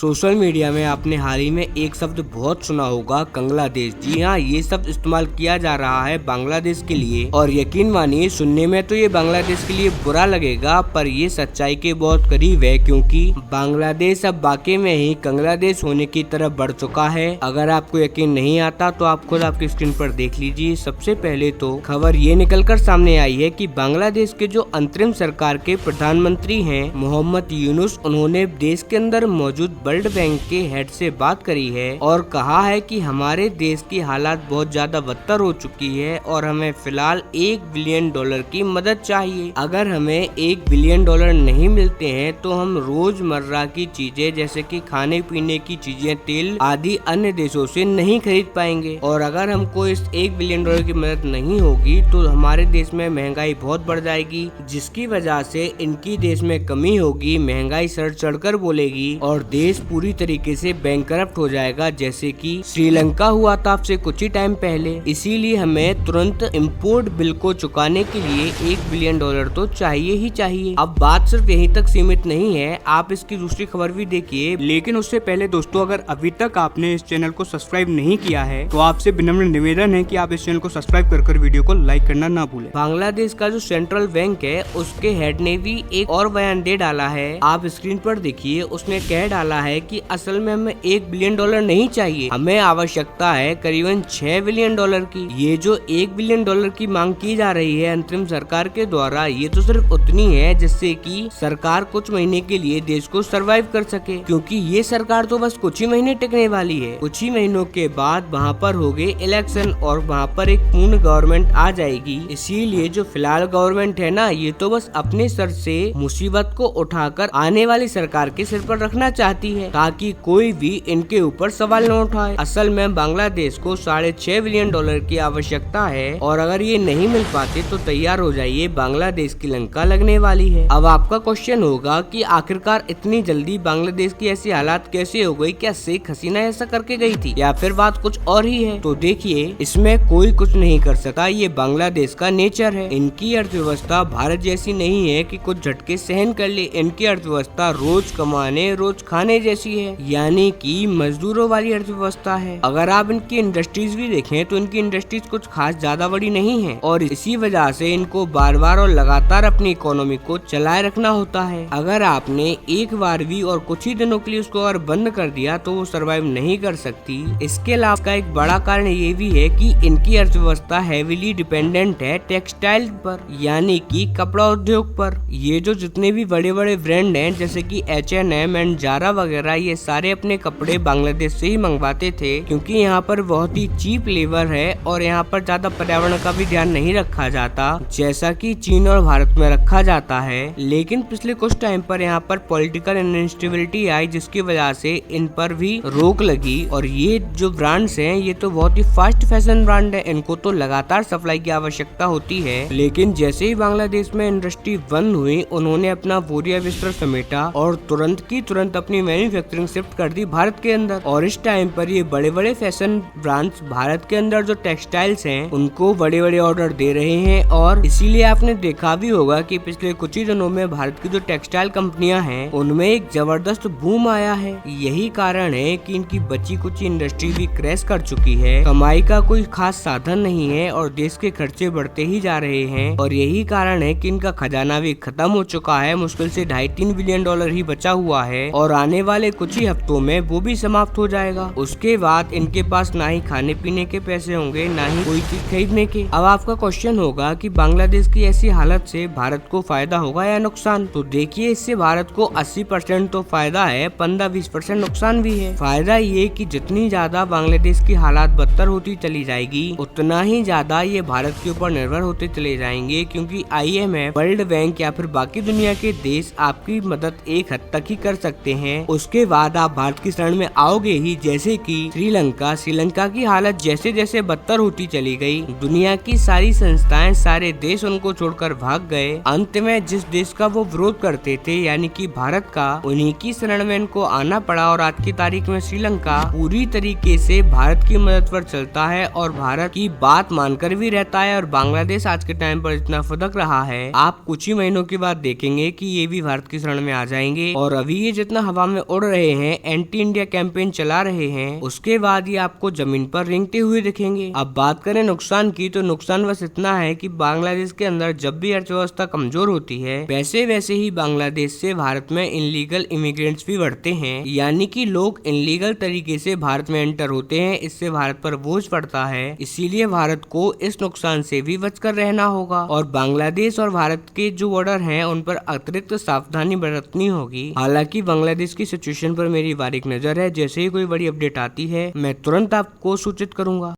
Social media में आपने हाल ही में एक शब्द बहुत सुना होगा, कंगलादेश। जी हाँ, ये शब्द इस्तेमाल किया जा रहा है बांग्लादेश के लिए। और यकीन मानिए, सुनने में तो ये बांग्लादेश के लिए बुरा लगेगा, पर ये सच्चाई के बहुत करीब है, क्योंकि बांग्लादेश अब वाकई में ही कंगलादेश होने की तरफ बढ़ चुका है। अगर आपको यकीन नहीं आता तो आप खुद आपकी स्क्रीन पर देख लीजिए। सबसे पहले तो खबर ये निकलकर सामने आई है कि बांग्लादेश के जो अंतरिम सरकार के प्रधानमंत्री हैं मोहम्मद यूनुस, उन्होंने देश के अंदर मौजूद वर्ल्ड बैंक के हेड से बात करी है और कहा है कि हमारे देश की हालात बहुत ज्यादा बदतर हो चुकी है और हमें फिलहाल $1 बिलियन की मदद चाहिए। अगर हमें $1 बिलियन नहीं मिलते हैं तो हम रोजमर्रा की चीजें जैसे कि खाने पीने की चीजें, तेल आदि अन्य देशों से नहीं खरीद पाएंगे। और अगर हमको इस $1 बिलियन की मदद नहीं होगी तो हमारे देश में महंगाई बहुत बढ़ जाएगी, जिसकी वजह से इनकी देश में कमी होगी, महंगाई सर चढ़कर बोलेगी और देश पूरी तरीके से बैंकरप्ट हो जाएगा, जैसे कि श्रीलंका हुआ था आपसे कुछ ही टाइम पहले। इसीलिए हमें तुरंत इम्पोर्ट बिल को चुकाने के लिए $1 बिलियन तो चाहिए ही चाहिए। अब बात सिर्फ यहीं तक सीमित नहीं है, आप इसकी दूसरी खबर भी देखिए। लेकिन उससे पहले दोस्तों, अगर अभी तक आपने इस चैनल को सब्सक्राइब नहीं किया है तो आपसे विनम्र निवेदन है कि आप इस चैनल को सब्सक्राइब कर वीडियो को लाइक करना ना भूलें। बांग्लादेश का जो सेंट्रल बैंक है उसके हेड ने भी एक और बयान दे डाला है, आप स्क्रीन पर देखिए। उसने कह डाला है कि असल में हमें $1 बिलियन नहीं चाहिए, हमें आवश्यकता है करीबन $6 बिलियन की। ये जो $1 बिलियन की मांग की जा रही है अंतरिम सरकार के द्वारा, ये तो सिर्फ उतनी है जिससे कि सरकार कुछ महीने के लिए देश को सरवाइव कर सके, क्योंकि ये सरकार तो बस कुछ ही महीने टिकने वाली है। कुछ ही महीनों के बाद वहाँ पर हो गए इलेक्शन और वहाँ पर एक पूर्ण गवर्नमेंट आ जाएगी। इसीलिए जो फिलहाल गवर्नमेंट है ना, ये तो बस अपने सर से मुसीबत को उठाकर आने वाली सरकार के सिर पर रखना चाहती है, ताकि कोई भी इनके ऊपर सवाल न उठाए। असल में बांग्लादेश को $6.5 बिलियन की आवश्यकता है और अगर ये नहीं मिल पाते तो तैयार हो जाइए, बांग्लादेश की लंका लगने वाली है। अब आपका क्वेश्चन होगा कि आखिरकार इतनी जल्दी बांग्लादेश की ऐसी हालात कैसे हो गई? क्या शेख हसीना ऐसा करके गई थी या फिर बात कुछ और ही है? तो देखिए, इसमें कोई कुछ नहीं कर सकता, ये बांग्लादेश का नेचर है। इनकी अर्थव्यवस्था भारत जैसी नहीं है कि कुछ झटके सहन कर ले। इनकी अर्थव्यवस्था रोज कमाने रोज खाने जैसी है, यानी कि मजदूरों वाली अर्थव्यवस्था है। अगर आप इनकी इंडस्ट्रीज भी देखें तो इनकी इंडस्ट्रीज कुछ खास ज्यादा बड़ी नहीं है और इसी वजह से इनको बार बार और लगातार अपनी इकोनॉमी को चलाए रखना होता है। अगर आपने एक बार भी और कुछ ही दिनों के लिए उसको अगर बंद कर दिया तो वो सरवाइव नहीं कर सकती। इसके अलावा एक बड़ा कारण ये भी है कि इनकी अर्थव्यवस्था हेवीली डिपेंडेंट है टेक्सटाइल पर, यानी कि कपड़ा उद्योग पर। ये जो जितने भी बड़े बड़े ब्रांड हैं जैसे कि H&M एंड जारा वगैरह, ये सारे अपने कपड़े बांग्लादेश से ही मंगवाते थे, क्योंकि यहाँ पर बहुत ही चीप लेबर है और यहाँ पर ज्यादा पर्यावरण का भी ध्यान नहीं रखा जाता जैसा कि चीन और भारत में रखा जाता है। लेकिन पिछले कुछ टाइम पर यहाँ पर पॉलिटिकल इंस्टेबिलिटी आई, जिसकी वजह से इन पर भी रोक लगी। और ये जो ब्रांड्स हैं ये तो बहुत ही फास्ट फैशन ब्रांड है, इनको तो लगातार सप्लाई की आवश्यकता होती है। लेकिन जैसे ही बांग्लादेश में इंडस्ट्री बंद हुई, उन्होंने अपना बोरिया बिस्तर समेटा और तुरंत की तुरंत अपनी मैन्युफैक्चरिंग शिफ्ट कर दी भारत के अंदर। और इस टाइम पर ये बड़े बड़े फैशन ब्रांड्स भारत के अंदर जो टेक्सटाइल्स हैं उनको बड़े बड़े ऑर्डर दे रहे हैं। और इसीलिए आपने देखा भी होगा कि पिछले कुछ ही दिनों में भारत की जो टेक्सटाइल कंपनियां हैं उनमें एक जबरदस्त बूम आया है। यही कारण है कि इनकी बची कुछ इंडस्ट्री भी क्रैश कर चुकी है, कमाई का कोई खास साधन नहीं है और देश के खर्चे बढ़ते ही जा रहे हैं। और यही कारण है कि इनका खजाना भी खत्म हो चुका है, मुश्किल से $2.5-3 बिलियन ही बचा हुआ है और आने वाले कुछ ही हफ्तों में वो भी समाप्त हो जाएगा। उसके बाद इनके पास ना ही खाने पीने के पैसे होंगे, ना ही कोई चीज खरीदने के। अब आपका क्वेश्चन होगा कि बांग्लादेश की ऐसी हालत से भारत को फायदा होगा या नुकसान? तो देखिए, इससे भारत को 80% तो फायदा है, 15-20% नुकसान भी है। फायदा ये कि जितनी ज्यादा बांग्लादेश की हालात बदतर होती चली जाएगी, उतना ही ज्यादा ये भारत के ऊपर निर्भर होते चले जाएंगे, क्योंकि IMF, वर्ल्ड बैंक या फिर बाकी दुनिया के देश आपकी मदद एक हद तक ही कर सकते हैं। उसके बाद आप भारत की शरण में आओगे ही, जैसे कि श्रीलंका की हालत जैसे जैसे बदतर होती चली गई, दुनिया की सारी संस्थाएं, सारे देश उनको छोड़कर भाग गए। अंत में जिस देश का वो विरोध करते थे, यानी कि भारत का, उन्हीं की शरण में इनको आना पड़ा। और आज की तारीख में श्रीलंका पूरी तरीके से भारत की मदद पर चलता है और भारत की बात मानकर भी रहता है। और बांग्लादेश आज के टाइम पर इतना फदक रहा है, आप कुछ ही महीनों के बाद देखेंगे कि ये भी भारत की शरण में आ जाएंगे। और अभी ये जितना हवा में उड़ रहे हैं, एंटी इंडिया कैंपेन चला रहे हैं, उसके बाद ये आपको जमीन पर रेंगते हुए दिखेंगे। अब बात करें नुकसान की, तो नुकसान बस इतना है कि बांग्लादेश के अंदर जब भी अर्थव्यवस्था कमजोर होती है, वैसे वैसे ही बांग्लादेश से भारत में इनलीगल इमिग्रेंट्स भी बढ़ते हैं, यानी कि लोग इनलीगल तरीके से भारत में एंटर होते हैं। इससे भारत पर बोझ पड़ता है, इसीलिए भारत को इस नुकसान से भी बचकर रहना होगा और बांग्लादेश और भारत के जो बॉर्डर हैं उन पर अतिरिक्त सावधानी बरतनी होगी। हालांकि बांग्लादेश की सिचुएशन पर मेरी बारीक नजर है, जैसे ही कोई बड़ी अपडेट आती है मैं तुरंत आपको सूचित करूंगा।